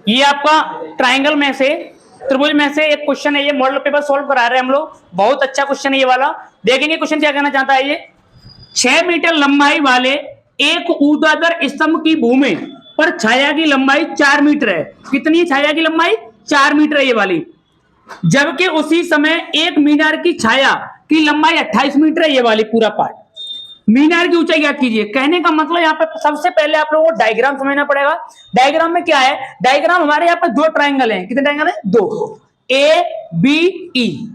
ये आपका ट्राइंगल में से, त्रिभुज में से एक क्वेश्चन है, ये मॉडल पेपर सॉल्व करा रहे हैं हम लोग। बहुत अच्छा क्वेश्चन है ये वाला। देखेंगे क्वेश्चन क्या कहना चाहता है। ये 6 मीटर लंबाई वाले एक ऊर्ध्वाधर स्तंभ की भूमि पर छाया की लंबाई 4 मीटर है। कितनी छाया की लंबाई? 4 मीटर है ये वाली। जबकि उसी समय एक मीनार की छाया की लंबाई 28 मीटर है ये वाली पूरा पार्ट। मीनार की ऊंचाई याद कीजिए। कहने का मतलब यहाँ पे सबसे पहले आप लोगों को डायग्राम समझना पड़ेगा। डायग्राम में क्या है? डायग्राम हमारे यहाँ पे दो ट्राइंगल हैं। कितने ट्राइंगल हैं? दो। A B E,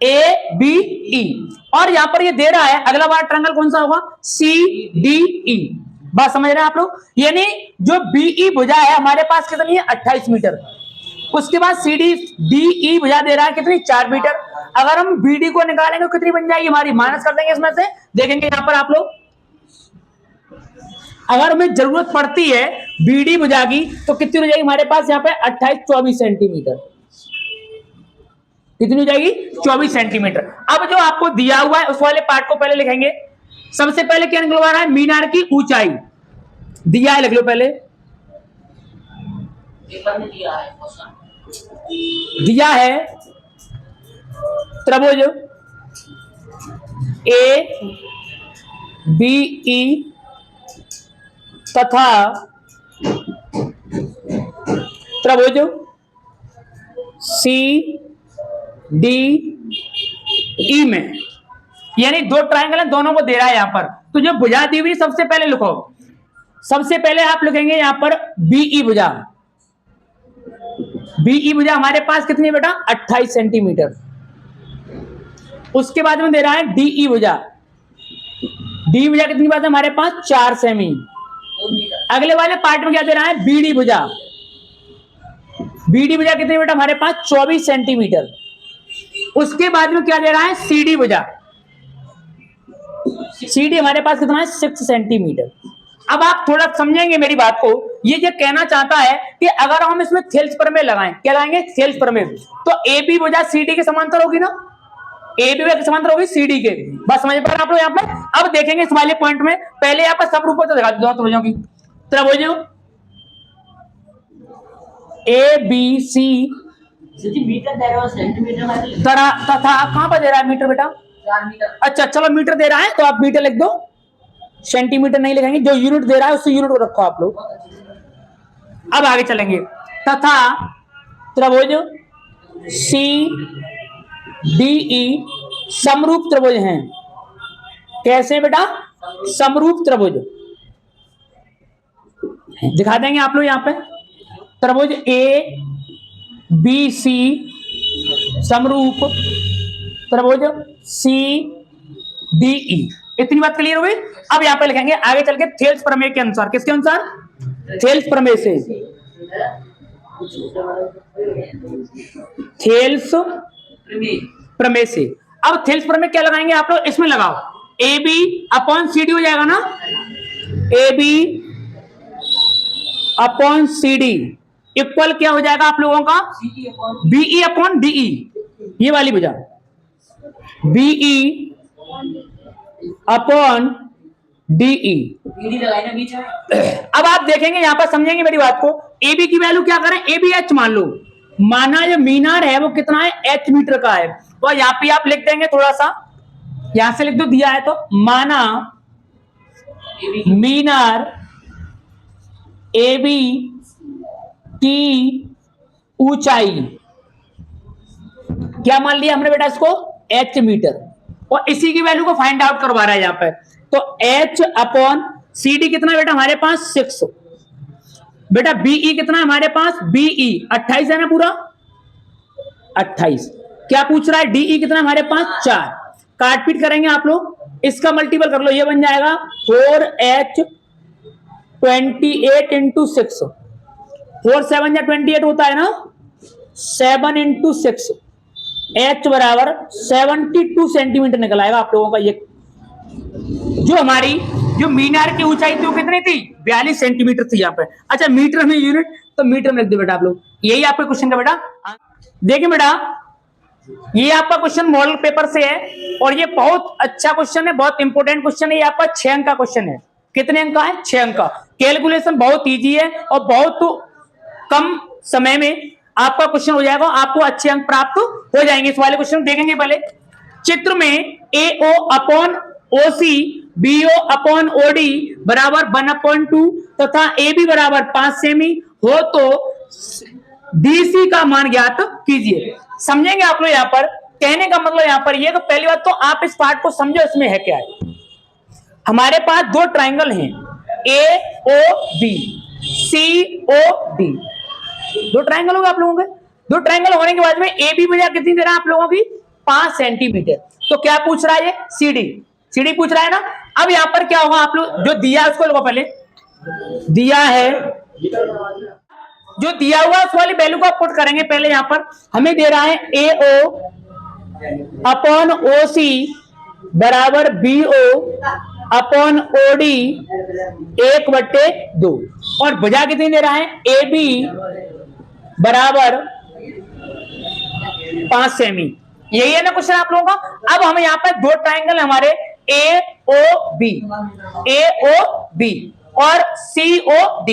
A B E, और यहाँ पर ये दे रहा है अगला वाला ट्राइंगल कौन सा होगा? C D E. बात समझ रहे हैं आप लोग? यानी जो बीई भुजा है हमारे पास कितनी है? 28 मीटर। उसके बाद सी डी डी ई भुजा दे रहा है कितनी? 4 मीटर। अगर हम बीडी को निकालेंगे कितनी बन जाएगी हमारी? माइनस कर देंगे इसमें से। देखेंगे यहां पर आप लोग, अगर हमें जरूरत पड़ती है बीडी भुजा की तो कितनी हो जाएगी हमारे पास यहाँ पे? 28-24 सेंटीमीटर। कितनी हो जाएगी? 24 सेंटीमीटर। अब जो आपको दिया हुआ है उस वाले पार्ट को पहले लिखेंगे। सबसे पहले क्या निकलवा रहा है? मीनार की ऊंचाई दिया है, लिख लो पहले। दिया है त्रिभुज ए बी ई तथा त्रिभुज सी डी ई में, यानी दो ट्राइंगल है, दोनों को दे रहा है यहां पर। तो जो भुजा दी हुई सबसे पहले लिखो। सबसे पहले आप लिखेंगे यहां पर बीई भुजा। बीई भुजा हमारे पास कितनी है बेटा? 28 सेंटीमीटर। उसके बाद में दे रहा है डीई भुजा। डी भुजा कितनी बात है हमारे पास? 4 सेमी। अगले वाले पार्ट में क्या दे रहा है? बीडी भुजा। बीडी भुजा कितनी बेटा हमारे पास? 24 सेंटीमीटर। उसके बाद में क्या दे रहा है? सीडी भुजा। सीडी हमारे पास कितना है? 6 सेंटीमीटर। अब आप थोड़ा समझेंगे मेरी बात को। ये कहना चाहता है कि अगर हम इसमें थेल्स प्रमेय लगाएं, क्या लगाएंगे? थेल्स प्रमेय। तो ए बी भुजा सीडी के समांतर होगी ना? ए बी के समांतर होगी सीडी के। बस समझ पा रहे आप लोग यहाँ पे? अब देखेंगे स्माइली पॉइंट में। पहले यहाँ पर सब रूपों से दिखा दो त्रिभुजों की। त्रिभुज ए बी सी मीटर दे रहा है, सेंटीमीटर तथा कहां पर दे रहा है? मीटर बेटा। 4 मीटर। अच्छा चलो मीटर दे रहा है तो आप मीटर लिख दो, सेंटीमीटर नहीं लिखेंगे। जो यूनिट दे रहा है उस यूनिट को रखो आप लोग। अब आगे चलेंगे। तथा त्रिभुज सी डी ई समरूप त्रिभुज हैं। कैसे बेटा? समरूप त्रिभुज दिखा देंगे आप लोग यहां पे। त्रिभुज ए बी सी समरूप त्रिभुज सी डी ई। इतनी बात क्लियर हो गई? अब यहां पे लिखेंगे आगे चल के थेल्स प्रमेय के अनुसार। किसके अनुसार? थेल्स प्रमेय से। थेल्स प्रमेय से। अब थेल्स प्रमेय क्या लगाएंगे आप लोग? इसमें लगाओ A B upon C D हो जाएगा ना? A B upon C D equal क्या हो जाएगा आप लोगों का? BE upon DE. ये वाली भुजा बीई अपॉन डीई। अब आप देखेंगे यहां पर, समझेंगे मेरी बात को। ए बी की वैल्यू क्या करें? ए बी एच मान लो। माना जो मीनार है वो कितना है? एच मीटर का है। तो यहां पे आप लिख देंगे थोड़ा सा, यहां से लिख दो, दिया है तो। माना मीनार ए बी की ऊंचाई क्या मान लिया हमने बेटा इसको? H metre. और इसी की वैल्यू को फाइंड आउट करवा रहा है यहां पे। तो एच अपॉन सी डी कितना बेटा हमारे पास? 6। बेटा बीई कितना है हमारे पास? बीई 28 है ना पूरा? 28। क्या पूछ रहा है? डीई कितना हमारे पास? 4। काटपीट करेंगे आप लोग, इसका मल्टीपल कर लो, ये बन जाएगा 4h 28 इंटू 6। 4 7 या 28 होता है ना? 7 इंटू 6 एच बराबर 72 सेंटीमीटर निकल आएगा आप लोगों का। ये जो हमारी जो मीनार की ऊंचाई थी वो कितनी थी? 42 सेंटीमीटर थी यहाँ पे। अच्छा मीटर में यूनिट, तो मीटर में लिख दो बेटा आप लोग। यही आपका क्वेश्चन का बेटा। देखिए बेटा ये आपका क्वेश्चन मॉडल पेपर से है और ये बहुत अच्छा क्वेश्चन है, बहुत इंपॉर्टेंट क्वेश्चन है। ये आपका 6 अंक का क्वेश्चन है। कितने अंक का है? 6 अंक का। कैलकुलेशन बहुत इजी है और बहुत कम समय में आपका क्वेश्चन हो जाएगा, आपको अच्छे अंक प्राप्त हो जाएंगे। इस वाले क्वेश्चन देखेंगे पहले। चित्र में AO upon OC BO upon OD बराबर 1/2 तथा AB बराबर 5 सेमी हो तो DC का मान ज्ञात कीजिए। समझेंगे आप लोग। यहां पर कहने का मतलब यहां पर ये कि पहली बात तो आप इस पार्ट को समझो, इसमें है क्या है। हमारे पास दो ट्राइंगल हैं AOB COD, दो ट्राइंगल होंगे आप लोगों के। दो ट्राइंगल होने के बाद में AB वजह कितनी दे रहा है आप लोगों की 5 सेंटीमीटर। तो क्या पूछ रहा है ये CD पूछ रहा है ना। अब यहां पर क्या होगा, आप लोग जो दिया है उसको लोगों पहले दिया है, जो दिया हुआ उस वाली वैल्यू को आप पुट करेंगे। पहले यहां पर हमें दे रहा है AO अपॉन OC बराबर BO अपॉन OD 1/2 और भुजा कितनी दे रहा है AB बराबर 5 सेमी। यही है ना क्वेश्चन आप लोगों का। अब हमें यहाँ पर दो ट्राइंगल हमारे AOB और COD,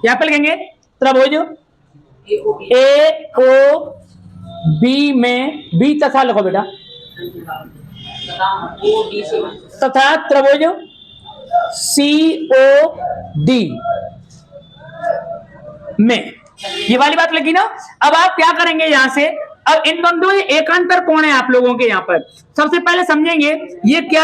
यहां पर लिखेंगे त्रिभुज AOB में B तथा लिखो बेटा, तथा त्रिभुज COD में, ये वाली बात लगी ना। अब आप क्या करेंगे यहां से, अब इन दोनों एकांतर कोण है आप लोगों के। यहां पर सबसे पहले समझेंगे ये क्या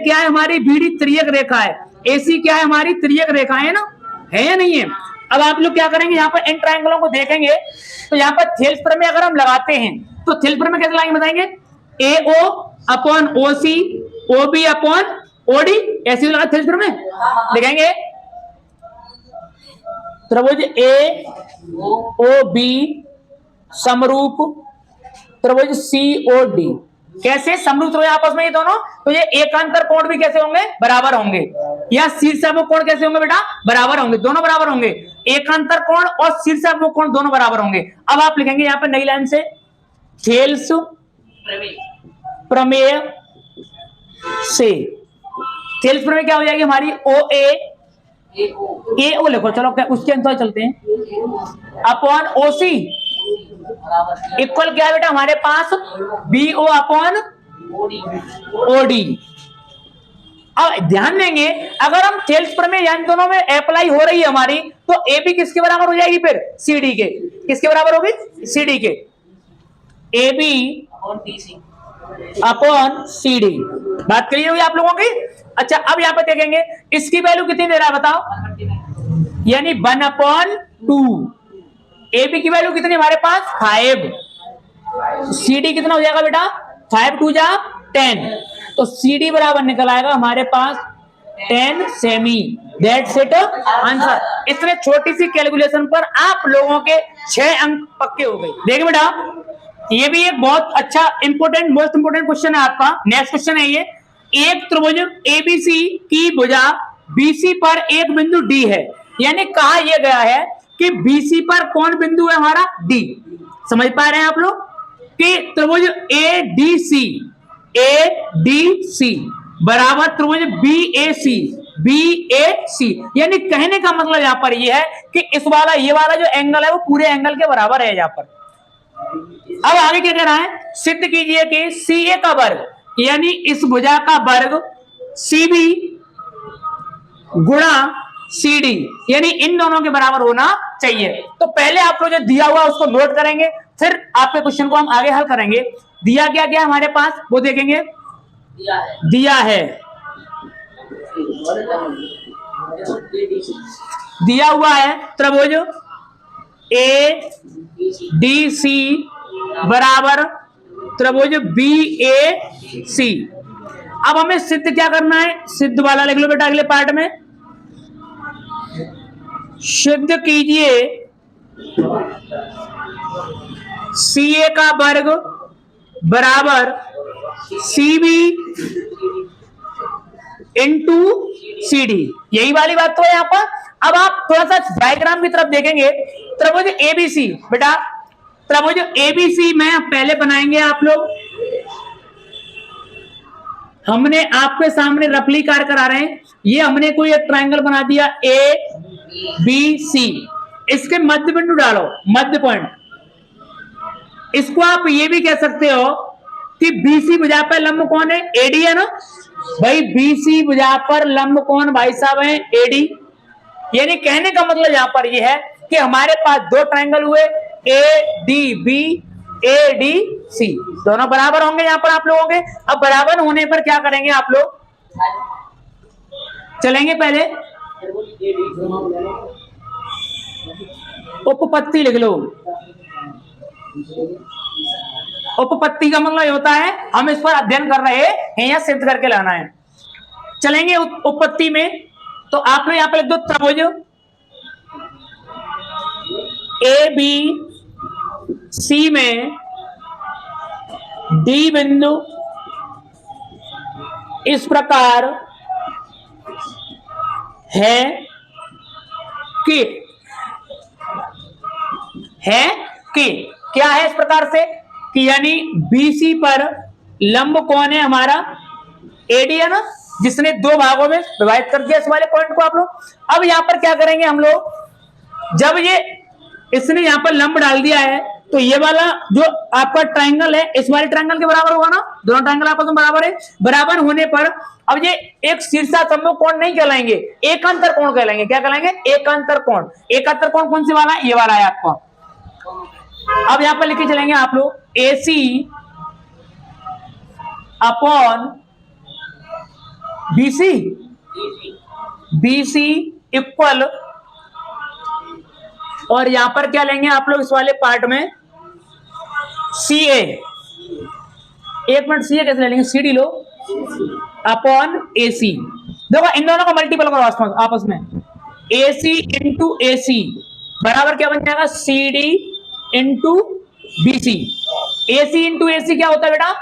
है, हमारी बीडी त्रियक रेखा है। AC क्या है, हमारी त्रियक रेखा है ना, है या नहीं है। अब आप लोग क्या करेंगे, यहाँ पर इन ट्रायंगलों को देखेंगे तो यहाँ पर थेल्स प्रमेय अगर हम लगाते हैं तो थेल्स प्रमेय कैसे लगाएंगे बताएंगे। AO upon OC OB upon OD, ऐसे लगा थेल्स प्रमेय लिखेंगे। त्रिभुज AOB समरूप त्रिभुज COD, कैसे समरूप त्रिभुज आपस में ये दोनों, तो ये एकांतर कोण भी कैसे होंगे, बराबर होंगे। या शीर्षाभिमुख कोण कैसे होंगे बेटा, बराबर होंगे, दोनों बराबर होंगे। एकांतर कोण और शीर्षाभिमुख कोण दोनों बराबर होंगे। अब आप लिखेंगे यहां पर नई लाइन से थेल्स प्रमेय से, थेल्स प्रमेय क्या हो जाएगी हमारी OA AO लिखो, चलो उसके अनुसार चलते हैं, अपॉन OC इक्वल क्या है बेटा हमारे पास BO अपॉन OD। अब ध्यान देंगे अगर हम थेल्स प्रमेय इन दोनों में अप्लाई हो रही है हमारी, तो AB किसके बराबर हो जाएगी, फिर CD के। किसके बराबर होगी, CD के। AB अपॉन CD, बात क्लियर होगी आप लोगों की। अच्छा अब यहां पे देखेंगे इसकी वैल्यू कितनी दे रहा है बताओ, यानी 1/2। AB की वैल्यू कितनी हमारे पास 5, CD कितना हो जाएगा बेटा 5 2 जा 10, तो CD बराबर निकल आएगा हमारे पास 10 सेमी। That's it answer. इतने छोटी सी कैलकुलेशन पर आप लोगों के 6 अंक पक्के हो गए। देखिए बेटा ये भी एक बहुत अच्छा इंपोर्टेंट मोस्ट इंपोर्टेंट क्वेश्चन है आपका। नेक्स्ट क्वेश्चन है ये, एक त्रिभुज ABC की भुजा BC पर एक बिंदु D है, यानी कहा यह गया है कि BC पर कौन बिंदु है हमारा D। समझ पा रहे हैं आप लोग कि त्रिभुज ADC बराबर त्रिभुज BAC, यानी कहने का मतलब यहां पर यह है कि ये वाला जो एंगल है वो पूरे एंगल के बराबर है यहां पर। अब आगे क्या कह रहा है, सिद्ध कीजिए कि CA का वर्ग यानी इस भुजा का वर्ग CB गुणा CD यानी इन दोनों के बराबर होना चाहिए। तो पहले आप लोग जो दिया हुआ उसको नोट करेंगे, फिर आपके क्वेश्चन को हम आगे हल करेंगे। दिया क्या क्या हमारे पास वो देखेंगे। दिया है दिया हुआ है त्रिभुज ADC बराबर त्रिभुज BAC। अब हमें सिद्ध क्या करना है, सिद्ध वाला लिख लो बेटा अगले पार्ट में। सिद्ध कीजिए CA का वर्ग बराबर CB इंटू CD, यही वाली बात तो है यहां पर। अब आप थोड़ा सा डायग्राम की तरफ देखेंगे। त्रिभुज ABC बेटा, त्रिभुज ABC में पहले बनाएंगे आप लोग, हमने आपके सामने रफली कार्य करा रहे हैं। ये हमने कोई एक ट्रायंगल बना दिया ABC, इसके मध्य बिंदु डालो, मध्य पॉइंट। इसको आप ये भी कह सकते हो कि बीसी भुजा पर लंब कौन है? एडी है ना भाई। बीसी भुजा पर लंब कौन भाई साहब है? एडी। यानी कहने का मतलब यहां पर यह है कि हमारे पास दो ट्रायंगल हुए, A D B, A D C, दोनों बराबर होंगे यहां पर आप लोगों के। अब बराबर होने पर क्या करेंगे आप लोग? चलेंगे पहले उपपत्ति लिख लो। उपपत्ति का मतलब होता है हम इस पर अध्ययन कर रहे हैं या सिद्ध करके लाना है। चलेंगे उपपत्ति में, तो आप लोग यहां पर लिख दो त्रिभुज ए बी सी में डी बिंदु इस प्रकार है कि क्या है इस प्रकार से कि यानी बीसी पर लंब कौन है हमारा? एडी है ना, जिसने दो भागों में विभाजित कर दिया इस वाले पॉइंट को आप लोग। अब यहां पर क्या करेंगे हम लोग? जब ये इसने यहां पर लंब डाल दिया है तो ये वाला जो आपका ट्रायंगल है इस वाले ट्रायंगल के बराबर होगा ना। दोनों ट्रायंगल आपस में बराबर है। बराबर होने पर अब ये एक शीर्षासम्मुख कोण नहीं कहलाएंगे, एकांतर कोण कहलाएंगे। क्या कहलाएंगे? एकांतर कोण। एकांतर कोण कौन सी वाला है? ये वाला है आपका। अब यहां पर लिखे चलेंगे आप लोग AC upon BC, BC equal, और यहां पर क्या लेंगे आप लोग इस वाले पार्ट में? CA। एक मिनट, CA कैसे ले लेंगे? CD लो अपॉन AC। देखो इन दोनों को मल्टीपल करो आपस में। AC इंटू AC बराबर क्या बन जाएगा? CD into BC। AC into AC क्या होता है बेटा?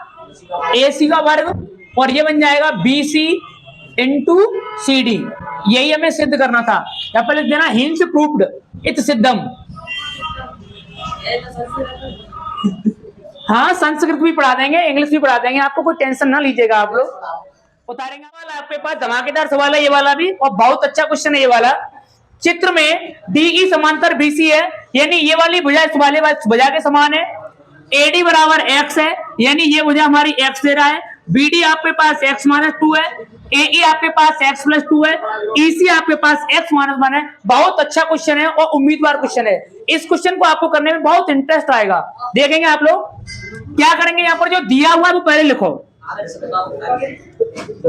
AC का वर्ग, और ये बन जाएगा BC इंटू CD। यही हमें सिद्ध करना था। यहां पर लिख देना हिंस प्रूव्ड इट सिद्धम। हाँ, संस्कृत भी पढ़ा देंगे, इंग्लिश भी पढ़ा देंगे, आपको कोई टेंशन ना लीजिएगा। आप लोग उतारेंगे। वाला आपके पास धमाकेदार सवाल है ये वाला भी, और बहुत अच्छा क्वेश्चन है ये वाला। चित्र में DE समांतर BC है, यानी ये वाली भुजा इस वाले भुजा के समान है। AD बराबर x है, यानी ये भुजा हमारी x दे रहा है। BD आपके पास x माइनस 2 है। AE आपके पास x प्लस 2 है। EC आपके पास x माइनस 1 है। बहुत अच्छा क्वेश्चन है और उम्मीदवार क्वेश्चन है। इस क्वेश्चन को आपको करने में बहुत इंटरेस्ट आएगा। देखेंगे आप लोग क्या करेंगे। यहाँ पर जो दिया हुआ है वो पहले लिखो।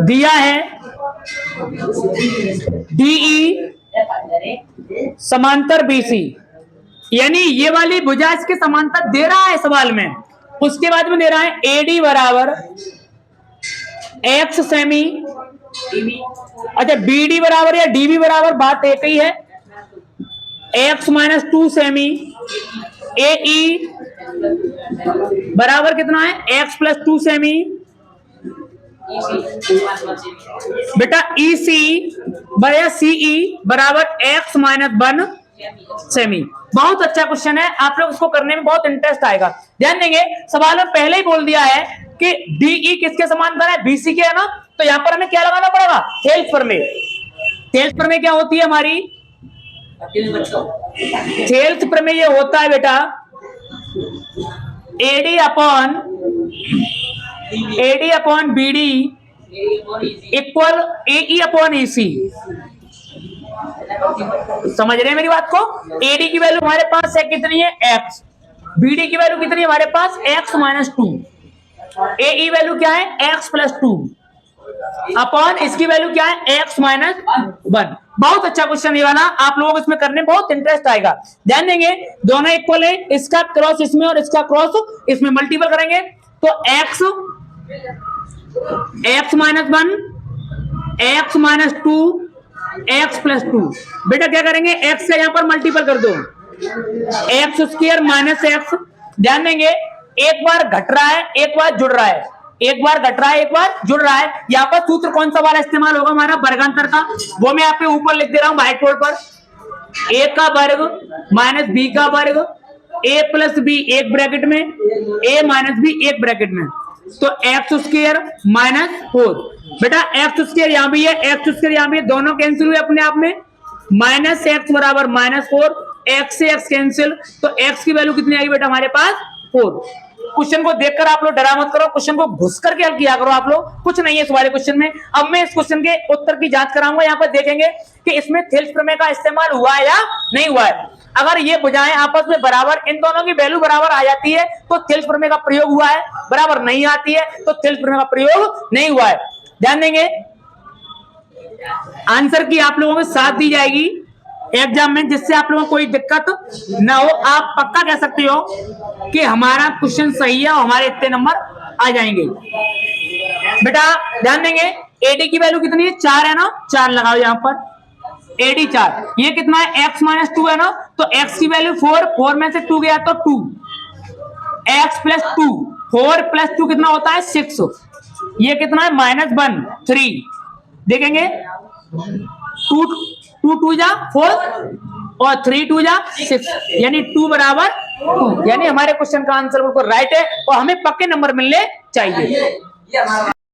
दिया है DE समांतर BC, यानी ये वाली भुजा इसके समांतर दे रहा है सवाल में। उसके बाद में दे रहा है AD बराबर x सेमी, अच्छा BD बराबर या DB बराबर, बात एक ही है, x माइनस 2 सेमी। AE बराबर कितना है? x plus 2 semi. बेटा EC या CE बराबर x माइनस 1 सेमी। बहुत अच्छा क्वेश्चन है, आप लोग इसको करने में बहुत इंटरेस्ट आएगा। ध्यान देंगे, सवाल में पहले ही बोल दिया है कि DE किसके समांतर है? BC के है ना। तो यहां पर हमें क्या लगाना पड़ेगा? थेल्स प्रमेय। थेल्स प्रमेय क्या होती है हमारी? थेल्स प्रमेय ये होता है बेटा AD upon BD equal AE upon EC। समझ रहे हैं मेरी बात को? AD की वैल्यू हमारे पास है कितनी है? x। BD की वैल्यू कितनी है हमारे पास? x minus 2। AE वैल्यू क्या है? x प्लस 2 अपॉन इसकी वैल्यू क्या है? x minus 1। बहुत अच्छा क्वेश्चन ये वाला, आप लोगों को इसमें करने में बहुत इंटरेस्ट आएगा। ध्यान देंगे, दोनों इक्वल है, इसका क्रॉस इसमें और इसका क्रॉस इसमें मल्टीपल करेंगे तो x minus 1, x minus 2, x plus 2। बेटा क्या करेंगे? x से यहां पर मल्टीपल कर दो, एक्स स्क्वायर माइनस x। ध्यान देंगे, एक बार घट रहा है एक बार जुड़ रहा है, एक बार घट रहा है एक बार जुड़ रहा है। यहाँ पर सूत्र कौन सा वाला इस्तेमाल होगा? हमारा वर्गांतर का। वो मैं आपके ऊपर लिख दे रहा हूं व्हाइट बोर्ड पर। a का वर्ग माइनस b का वर्ग, a प्लस b एक ब्रैकेट में, a माइनस b एक ब्रैकेट में, तो एक्स स्क्वायर माइनस 4। बेटा एक्स स्क्वायर यहां भी है, एक्स स्क्वायर यहां भी है, दोनों कैंसिल हुए अपने आप में। माइनस एक्स बराबर माइनस 4 x से x कैंसिल, तो x की वैल्यू कितनी आएगी बेटा हमारे पास 4। क्वेश्चन को देखकर आप लोग डरा मत करो, क्वेश्चन को घुस करके हल किया करो आप लोग, कुछ नहीं है इस वाले क्वेश्चन में। अब मैं इस क्वेश्चन के उत्तर की जांच कराऊंगा, यहाँ पर देखेंगे कि इसमें थेल्स प्रमेय का इस्तेमाल हुआ है या नहीं हुआ है। अगर ये भुजाएं आपस में बराबर, इन दोनों की वैल्यू बराबर आ जाती है तो थेल्स प्रमेय का प्रयोग हुआ है, बराबर नहीं आती है तो थेल्स प्रमेय का प्रयोग नहीं हुआ है। ध्यान देंगे, आंसर की आप लोगों को साथ दी जाएगी एग्जाम में, जिससे आप लोगों को कोई दिक्कत ना हो। आप पक्का कह सकते हो कि हमारा क्वेश्चन सही है और हमारे इतने नंबर आ जाएंगे। बेटा ध्यान देंगे, एडी की वैल्यू कितनी है 4 है ना, 4 लगाओ यहाँ पर, एडी 4। ये कितना है x माइनस 2 है ना, तो x की वैल्यू 4, 4 में से 2 गया तो 2, x प्लस 2, 4 प्लस 2 कितना होता है 6, ये कितना है -1 3। देखेंगे 2 2 जा 4 और 3 2 जा 6, यानी 2 बराबर 2, यानी हमारे क्वेश्चन का आंसर बिल्कुल राइट है और हमें पक्के नंबर मिलने चाहिए।